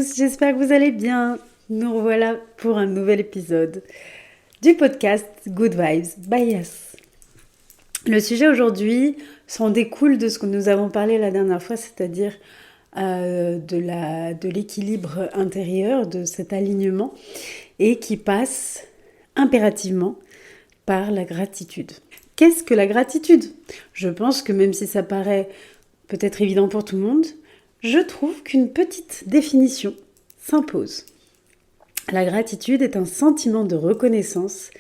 tous, j'espère que vous allez bien. Nous revoilà pour un nouvel épisode du podcast Good Vibes by Yes. Le sujet aujourd'hui s'en découle de ce que nous avons parlé la dernière fois, c'est-à-dire de l'équilibre intérieur, de cet alignement, et qui passe impérativement par la gratitude. Qu'est-ce que la gratitude ? Je pense que même si ça paraît peut-être évident pour tout le monde, je trouve qu'une petite définition s'impose. La gratitude est un sentiment de reconnaissance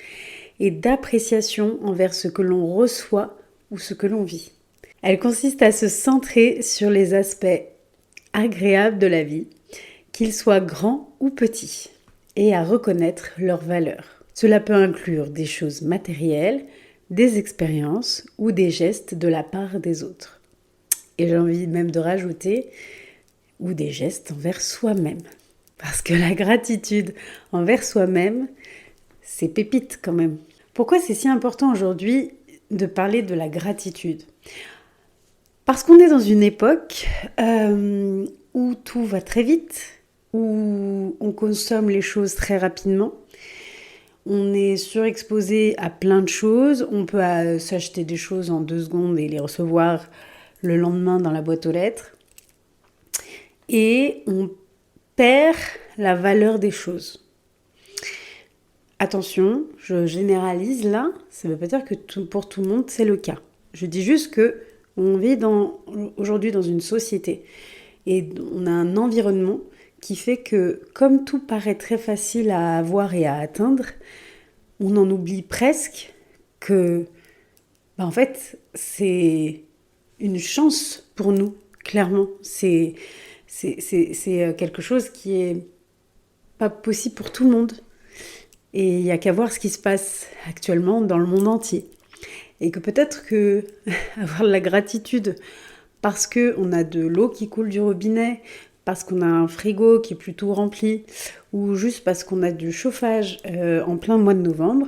et d'appréciation envers ce que l'on reçoit ou ce que l'on vit. Elle consiste à se centrer sur les aspects agréables de la vie, qu'ils soient grands ou petits, et à reconnaître leur valeur. Cela peut inclure des choses matérielles, des expériences ou des gestes de la part des autres. Et j'ai envie même de rajouter, ou des gestes envers soi-même. Parce que la gratitude envers soi-même, c'est pépite quand même. Pourquoi c'est si important aujourd'hui de parler de la gratitude ? Parce qu'on est dans une époque où tout va très vite, où on consomme les choses très rapidement. On est surexposé à plein de choses. On peut s'acheter des choses en 2 secondes et les recevoir le lendemain dans la boîte aux lettres. Et on perd la valeur des choses. Attention, je généralise là, ça ne veut pas dire que pour tout le monde c'est le cas. Je dis juste que on vit aujourd'hui dans une société et on a un environnement qui fait que comme tout paraît très facile à avoir et à atteindre, on en oublie presque que en fait c'est une chance pour nous, clairement. C'est quelque chose qui est pas possible pour tout le monde. Et il n'y a qu'à voir ce qui se passe actuellement dans le monde entier. Et que peut-être que avoir de la gratitude parce qu'on a de l'eau qui coule du robinet, parce qu'on a un frigo qui est plutôt rempli, ou juste parce qu'on a du chauffage en plein mois de novembre,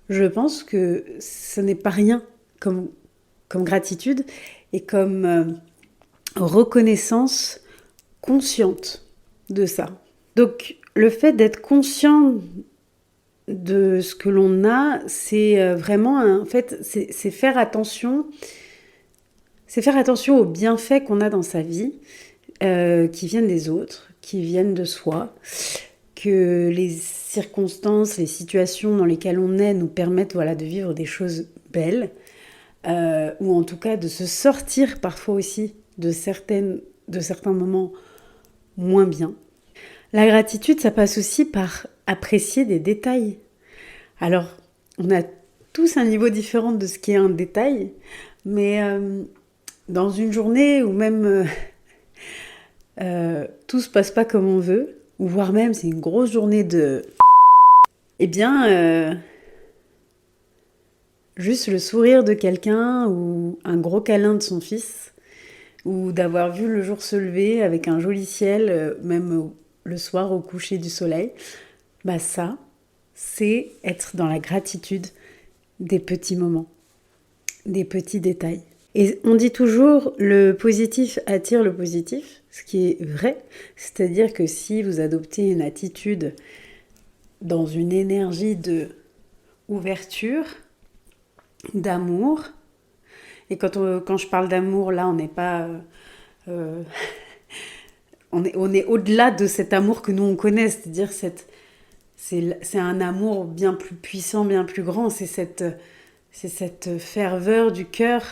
je pense que ce n'est pas rien comme gratitude et comme reconnaissance consciente de ça. Donc le fait d'être conscient de ce que l'on a, c'est vraiment en fait c'est faire attention aux bienfaits qu'on a dans sa vie, qui viennent des autres, qui viennent de soi, que les circonstances, les situations dans lesquelles on est nous permettent de vivre des choses belles, ou en tout cas de se sortir parfois aussi de certains moments moins bien. La gratitude, ça passe aussi par apprécier des détails. Alors, on a tous un niveau différent de ce qui est un détail, mais dans une journée où même tout se passe pas comme on veut, ou voire même c'est une grosse journée de... Eh bien, juste le sourire de quelqu'un ou un gros câlin de son fils, ou d'avoir vu le jour se lever avec un joli ciel, même le soir au coucher du soleil, ça, c'est être dans la gratitude des petits moments, des petits détails. Et on dit toujours le positif attire le positif, ce qui est vrai, c'est-à-dire que si vous adoptez une attitude dans une énergie de ouverture, d'amour, et quand je parle d'amour, là, on n'est pas... on est au-delà de cet amour que nous, on connaît, c'est-à-dire c'est un amour bien plus puissant, bien plus grand, c'est cette ferveur du cœur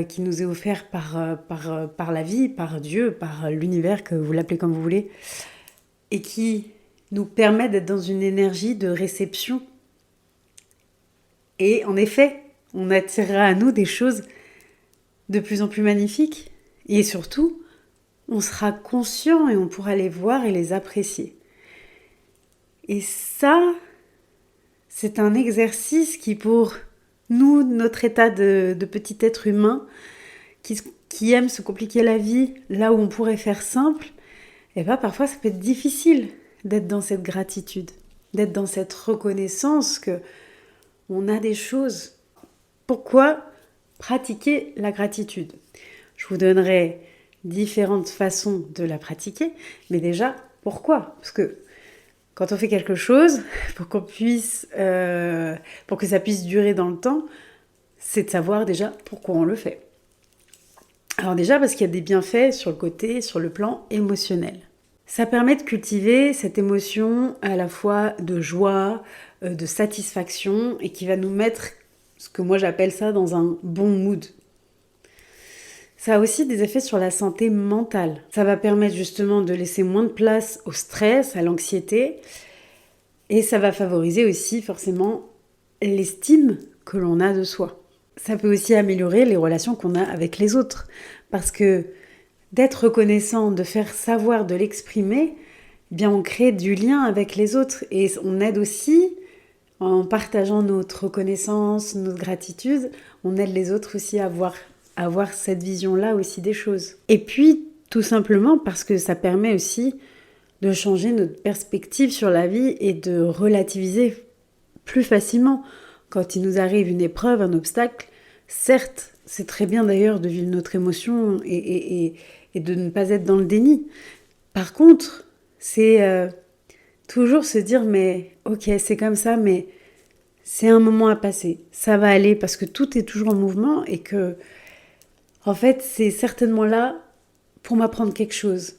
qui nous est offerte par la vie, par Dieu, par l'univers, que vous l'appelez comme vous voulez, et qui nous permet d'être dans une énergie de réception. Et en effet, on attirera à nous des choses de plus en plus magnifiques. Et surtout, on sera conscient et on pourra les voir et les apprécier. Et ça, c'est un exercice qui, pour nous, notre état de petit être humain, qui aime se compliquer la vie là où on pourrait faire simple, parfois ça peut être difficile d'être dans cette gratitude, d'être dans cette reconnaissance que on a des choses. Pourquoi pratiquer la gratitude ? Je vous donnerai différentes façons de la pratiquer, mais déjà, Pourquoi ? Parce que quand on fait quelque chose, pour que ça puisse durer dans le temps, c'est de savoir déjà pourquoi on le fait. Alors déjà parce qu'il y a des bienfaits sur le plan émotionnel. Ça permet de cultiver cette émotion à la fois de joie, de satisfaction, et qui va nous mettre, ce que moi j'appelle ça, dans un bon mood. Ça a aussi des effets sur la santé mentale. Ça va permettre justement de laisser moins de place au stress, à l'anxiété, et ça va favoriser aussi forcément l'estime que l'on a de soi. Ça peut aussi améliorer les relations qu'on a avec les autres, parce que d'être reconnaissant, de faire savoir, de l'exprimer, eh bien on crée du lien avec les autres et on aide aussi, en partageant notre reconnaissance, notre gratitude, on aide les autres aussi à avoir cette vision-là aussi des choses. Et puis, tout simplement parce que ça permet aussi de changer notre perspective sur la vie et de relativiser plus facilement. Quand il nous arrive une épreuve, un obstacle, certes, c'est très bien d'ailleurs de vivre notre émotion et de ne pas être dans le déni. Par contre, c'est toujours se dire, mais ok, c'est comme ça, mais c'est un moment à passer. Ça va aller parce que tout est toujours en mouvement et que, en fait, c'est certainement là pour m'apprendre quelque chose.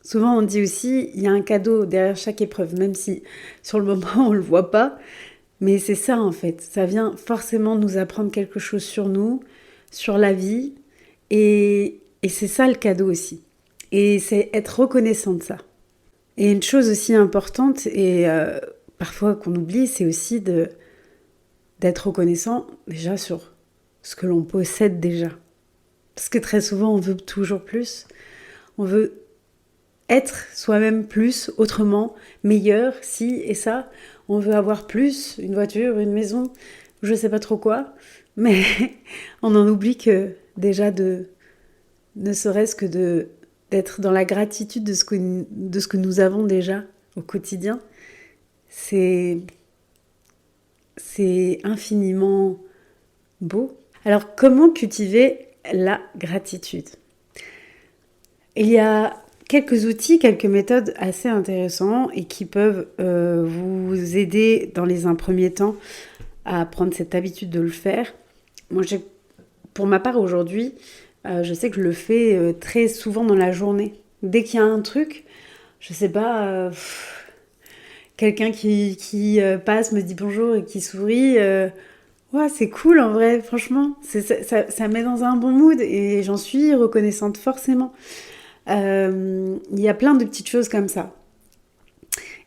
Souvent, on dit aussi, il y a un cadeau derrière chaque épreuve, même si sur le moment, on ne le voit pas. Mais c'est ça, en fait. Ça vient forcément nous apprendre quelque chose sur nous, sur la vie. Et c'est ça le cadeau aussi. Et c'est être reconnaissant de ça. Et une chose aussi importante, et parfois qu'on oublie, c'est aussi d'être reconnaissant déjà sur ce que l'on possède déjà. Parce que très souvent, on veut toujours plus. On veut être soi-même plus, autrement, meilleur, si et ça. On veut avoir plus, une voiture, une maison, je sais pas trop quoi. Mais on en oublie que déjà ne serait-ce que d'être dans la gratitude de ce que nous avons déjà au quotidien, c'est infiniment beau. Alors, comment cultiver la gratitude ? Il y a quelques outils, quelques méthodes assez intéressants et qui peuvent vous aider dans les un premier temps à prendre cette habitude de le faire. Moi, pour ma part aujourd'hui, je sais que je le fais très souvent dans la journée. Dès qu'il y a un truc, je sais pas, quelqu'un qui passe, me dit bonjour et qui sourit, ouais, c'est cool en vrai, franchement, ça met dans un bon mood et j'en suis reconnaissante forcément. Il y a plein de petites choses comme ça.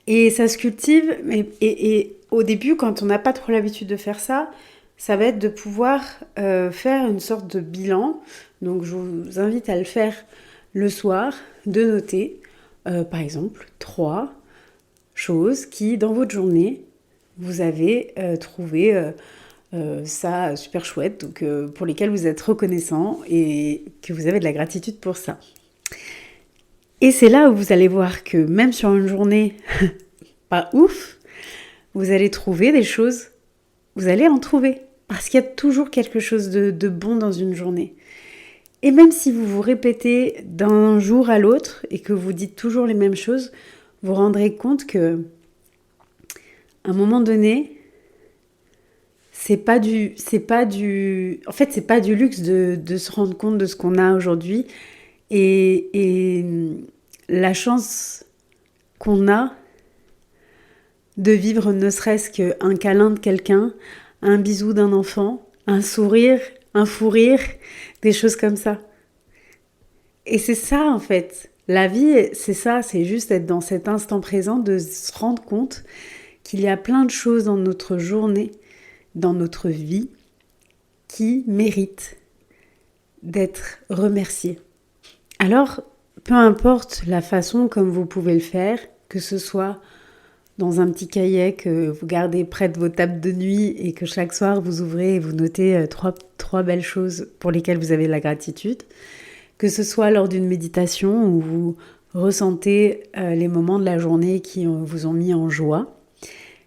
Et ça se cultive, et au début, quand on n'a pas trop l'habitude de faire ça, ça va être de pouvoir faire une sorte de bilan. Donc je vous invite à le faire le soir, de noter, par exemple, 3 choses qui, dans votre journée, vous avez trouvé ça super chouette, donc pour lesquelles vous êtes reconnaissant et que vous avez de la gratitude pour ça. Et c'est là où vous allez voir que même sur une journée pas ouf, vous allez trouver des choses, vous allez en trouver. Parce qu'il y a toujours quelque chose de bon dans une journée. Et même si vous vous répétez d'un jour à l'autre et que vous dites toujours les mêmes choses, vous vous rendrez compte que à un moment donné, c'est pas du luxe de se rendre compte de ce qu'on a aujourd'hui. Et la chance qu'on a de vivre ne serait-ce qu'un câlin de quelqu'un, un bisou d'un enfant, un sourire, un fou rire, des choses comme ça. Et c'est ça en fait. La vie, c'est ça, c'est juste être dans cet instant présent, de se rendre compte qu'il y a plein de choses dans notre journée, dans notre vie, qui méritent d'être remerciées. Alors, peu importe la façon comme vous pouvez le faire, que ce soit dans un petit cahier que vous gardez près de vos tables de nuit et que chaque soir vous ouvrez et vous notez trois belles choses pour lesquelles vous avez de la gratitude, que ce soit lors d'une méditation où vous ressentez les moments de la journée qui vous ont mis en joie,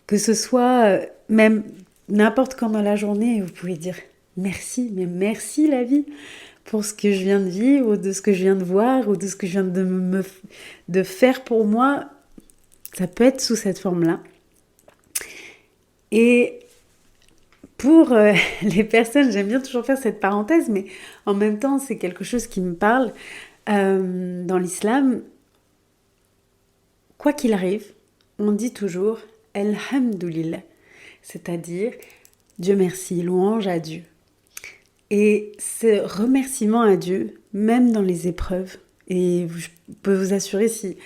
que ce soit même n'importe quand dans la journée, vous pouvez dire merci, mais merci la vie pour ce que je viens de vivre, ou de ce que je viens de voir, ou de ce que je viens de faire pour moi. Ça peut être sous cette forme-là. Et pour les personnes, j'aime bien toujours faire cette parenthèse, mais en même temps, c'est quelque chose qui me parle. Dans l'islam, quoi qu'il arrive, on dit toujours « Alhamdulillah », c'est-à-dire « Dieu merci, louange à Dieu ». Et ce remerciement à Dieu, même dans les épreuves, et je peux vous assurer si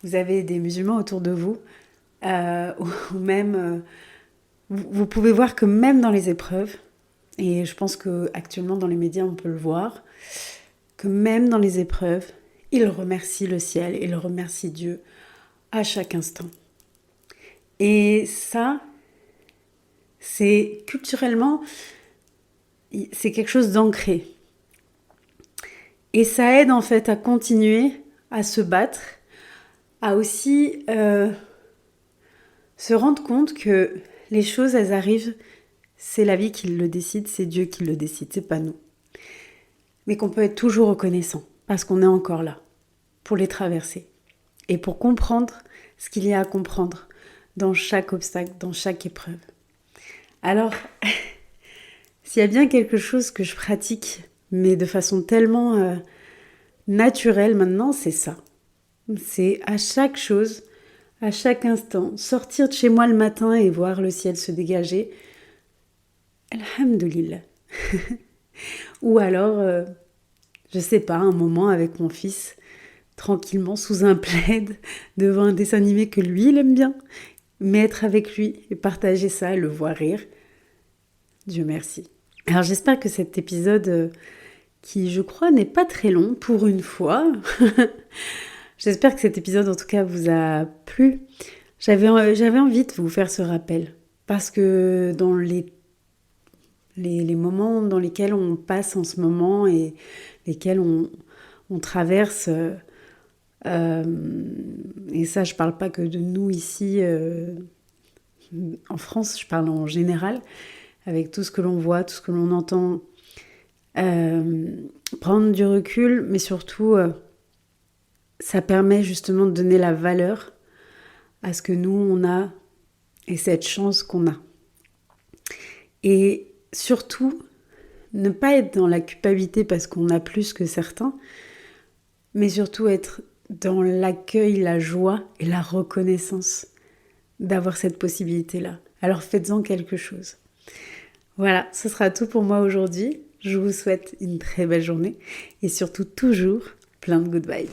vous avez des musulmans autour de vous, ou même, vous pouvez voir que même dans les épreuves, et je pense qu'actuellement dans les médias on peut le voir, que même dans les épreuves, il remercie le ciel, il remercie Dieu à chaque instant. Et ça, c'est culturellement, c'est quelque chose d'ancré. Et ça aide en fait à continuer à se battre, à aussi se rendre compte que les choses, elles arrivent, c'est la vie qui le décide, c'est Dieu qui le décide, c'est pas nous. Mais qu'on peut être toujours reconnaissant, parce qu'on est encore là, pour les traverser. Et pour comprendre ce qu'il y a à comprendre dans chaque obstacle, dans chaque épreuve. Alors, s'il y a bien quelque chose que je pratique, mais de façon tellement naturelle maintenant, c'est ça. C'est à chaque chose, à chaque instant, sortir de chez moi le matin et voir le ciel se dégager. Alhamdulillah. Ou alors, je sais pas, un moment avec mon fils, tranquillement sous un plaid, devant un dessin animé que lui, il aime bien. Mais être avec lui et partager ça, le voir rire. Dieu merci. Alors j'espère que cet épisode, qui je crois n'est pas très long pour une fois, j'espère que cet épisode en tout cas vous a plu. J'avais envie de vous faire ce rappel parce que dans les moments dans lesquels on passe en ce moment et lesquels on traverse, et ça je parle pas que de nous ici en France, je parle en général, avec tout ce que l'on voit, tout ce que l'on entend, prendre du recul, mais surtout ça permet justement de donner la valeur à ce que nous on a et cette chance qu'on a. Et surtout, ne pas être dans la culpabilité parce qu'on a plus que certains, mais surtout être dans l'accueil, la joie et la reconnaissance d'avoir cette possibilité-là. Alors faites-en quelque chose. Voilà, ce sera tout pour moi aujourd'hui. Je vous souhaite une très belle journée et surtout toujours plein de good vibes.